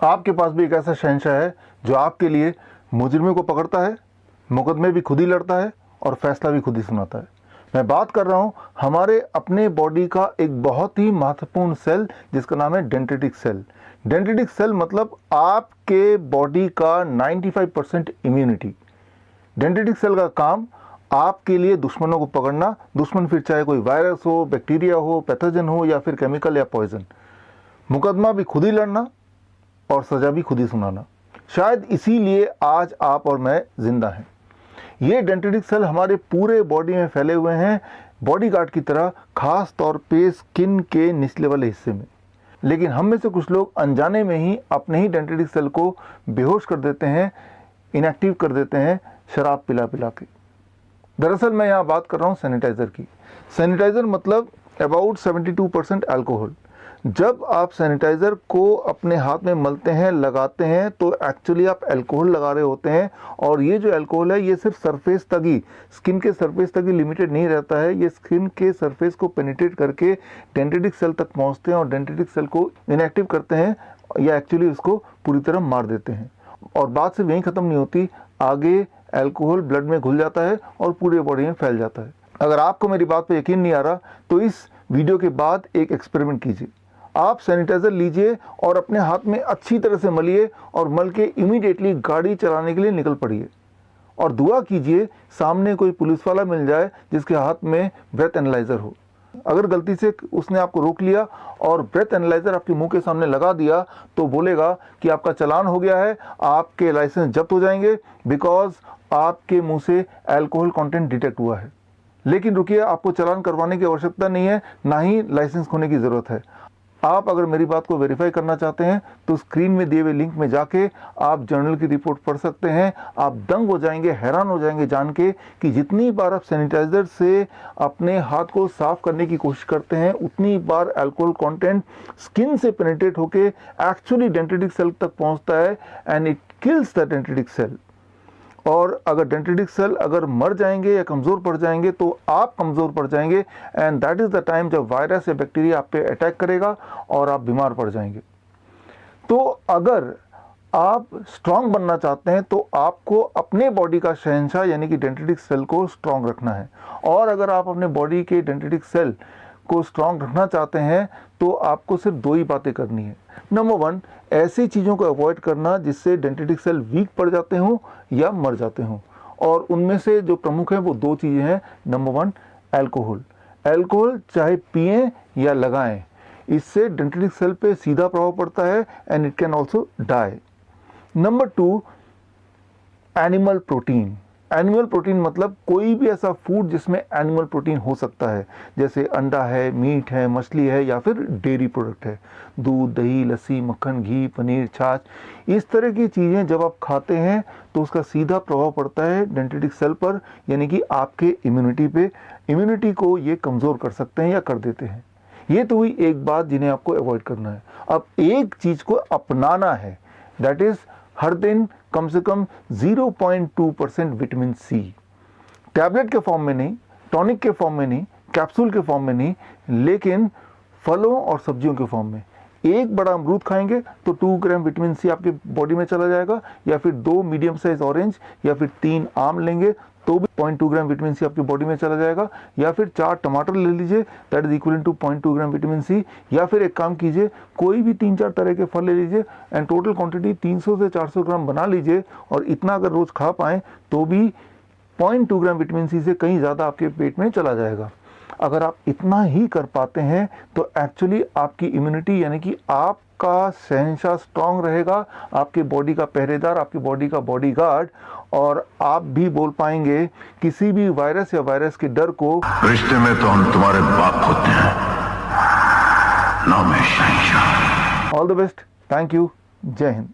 आपके पास भी एक ऐसा शहंशाह है जो आपके लिए मुजरिमों को पकड़ता है, मुकदमे भी खुद ही लड़ता है और फैसला भी खुद ही सुनाता है। मैं बात कर रहा हूँ हमारे अपने बॉडी का एक बहुत ही महत्वपूर्ण सेल जिसका नाम है डेंड्रिटिक सेल। डेंड्रिटिक सेल मतलब आपके बॉडी का 95% इम्यूनिटी। डेंड्रिटिक सेल का काम आपके लिए दुश्मनों को पकड़ना, दुश्मन फिर चाहे कोई वायरस हो, बैक्टीरिया हो, पैथोजन हो या फिर केमिकल या पॉइजन। मुकदमा भी खुद ही लड़ना और सजा भी खुद ही सुनाना। शायद इसीलिए आज आप और मैं जिंदा हैं। ये डेंड्रिटिक सेल हमारे पूरे बॉडी में फैले हुए हैं, बॉडीगार्ड की तरह, खास तौर पे स्किन के निचले वाले हिस्से में। लेकिन हम में से कुछ लोग अनजाने में ही अपने ही डेंड्रिटिक सेल को बेहोश कर देते हैं, इनएक्टिव कर देते हैं शराब पिला पिला के। दरअसल मैं यहाँ बात कर रहा हूँ सैनिटाइज़र की। सैनिटाइज़र मतलब अबाउट 72% अल्कोहल। जब आप सैनिटाइज़र को अपने हाथ में मलते हैं, लगाते हैं, तो एक्चुअली आप अल्कोहल लगा रहे होते हैं। और ये जो अल्कोहल है ये सिर्फ सरफेस तक ही, स्किन के सरफेस तक ही लिमिटेड नहीं रहता है। ये स्किन के सरफेस को पेनिट्रेट करके डेंड्रिटिक सेल तक पहुंचते हैं और डेंड्रिटिक सेल को इनएक्टिव करते हैं या एक्चुअली उसको पूरी तरह मार देते हैं। और बात सिर्फ यहीं ख़त्म नहीं होती, आगे अल्कोहल ब्लड में घुल जाता है और पूरे बॉडी में फैल जाता है। अगर आपको मेरी बात पर यकीन नहीं आ रहा तो इस वीडियो के बाद एक एक्सपेरिमेंट कीजिए। आप सैनिटाइज़र लीजिए और अपने हाथ में अच्छी तरह से मलिए और मल के इमीडिएटली गाड़ी चलाने के लिए निकल पड़िए। और दुआ कीजिए सामने कोई पुलिस वाला मिल जाए जिसके हाथ में ब्रेथ एनालाइज़र हो। अगर गलती से उसने आपको रोक लिया और ब्रेथ एनालाइज़र आपके मुंह के सामने लगा दिया तो बोलेगा कि आपका चालान हो गया है, आपके लाइसेंस जब्त हो जाएंगे बिकॉज आपके मुंह से अल्कोहल कंटेंट डिटेक्ट हुआ है। लेकिन रुकिए, आपको चालान करवाने की आवश्यकता नहीं है, ना ही लाइसेंस खोने की ज़रूरत है। आप अगर मेरी बात को वेरीफाई करना चाहते हैं तो स्क्रीन में दिए हुए लिंक में जाके आप जर्नल की रिपोर्ट पढ़ सकते हैं। आप दंग हो जाएंगे, हैरान हो जाएंगे जान के कि जितनी बार आप सैनिटाइज़र से अपने हाथ को साफ करने की कोशिश करते हैं उतनी बार अल्कोहल कंटेंट स्किन से पेनिट्रेट होके एक्चुअली डेंड्रिटिक सेल तक पहुंचता है and it kills the dendritic cell. और अगर डेंड्रिटिक सेल अगर मर जाएंगे या कमज़ोर पड़ जाएंगे तो आप कमज़ोर पड़ जाएंगे and that is the time जब वायरस या बैक्टीरिया आप पे अटैक करेगा और आप बीमार पड़ जाएंगे। तो अगर आप स्ट्रांग बनना चाहते हैं तो आपको अपने बॉडी का शहंशाह यानी कि डेंड्रिटिक सेल को स्ट्रांग रखना है। और अगर आप अपने बॉडी के डेंड्रिटिक सेल को स्ट्रांग रखना चाहते हैं तो आपको सिर्फ दो ही बातें करनी है। नंबर 1, ऐसी चीज़ों को अवॉइड करना जिससे डेंड्रिटिक सेल वीक पड़ जाते हों या मर जाते हों। और उनमें से जो प्रमुख हैं वो दो चीज़ें हैं। Number 1, alcohol. अल्कोहल चाहे पिएं या लगाएं, इससे डेंड्रिटिक सेल पे सीधा प्रभाव पड़ता है and it can also die. Number 2, animal protein. Animal protein मतलब कोई भी ऐसा फूड जिसमें एनिमल प्रोटीन हो सकता है, जैसे अंडा है, मीट है, मछली है या फिर डेयरी प्रोडक्ट है, दूध, दही, लस्सी, मक्खन, घी, पनीर, छाछ। इस तरह की चीज़ें जब आप खाते हैं तो उसका सीधा प्रभाव पड़ता है डेंड्रिटिक सेल पर, यानी कि आपके इम्यूनिटी पे। इम्यूनिटी को ये कमज़ोर कर सकते हैं या कर देते हैं। ये तो हुई एक बात जिन्हें आपको अवॉइड करना है। अब एक चीज़ को अपनाना है, दैट इज़ हर दिन कम से कम 0.2% विटामिन सी। टैबलेट के फॉर्म में नहीं, टॉनिक के फॉर्म में नहीं, कैप्सूल के फॉर्म में नहीं, लेकिन फलों और सब्जियों के फॉर्म में। एक बड़ा अमरूद खाएंगे तो 2 ग्राम विटामिन सी आपके बॉडी में चला जाएगा, या फिर 2 मीडियम साइज ऑरेंज या फिर 3 आम लेंगे तो भी 0.2 ग्राम विटामिन सी आपकी बॉडी में चला जाएगा, या फिर 4 टमाटर ले लीजिए, that is equal to 0.2 gram vitamin C. या फिर एक काम कीजिए, कोई भी 3-4 तरह के फल ले लीजिए एंड टोटल क्वांटिटी 300 से 400 ग्राम बना लीजिए, और इतना अगर रोज़ खा पाएँ तो भी 0.2 ग्राम विटामिन सी से कहीं ज़्यादा आपके पेट में चला जाएगा। अगर आप इतना ही कर पाते हैं तो एक्चुअली आपकी इम्यूनिटी यानी कि आपका शहंशाह स्ट्रांग रहेगा, आपके बॉडी का पहरेदार, आपकी बॉडी का बॉडीगार्ड, और आप भी बोल पाएंगे किसी भी वायरस या वायरस के डर को। रिश्ते में तो हम तुम्हारे बाप होते हैं, नाम है शहंशाह। All the best, thank you, जय हिंद।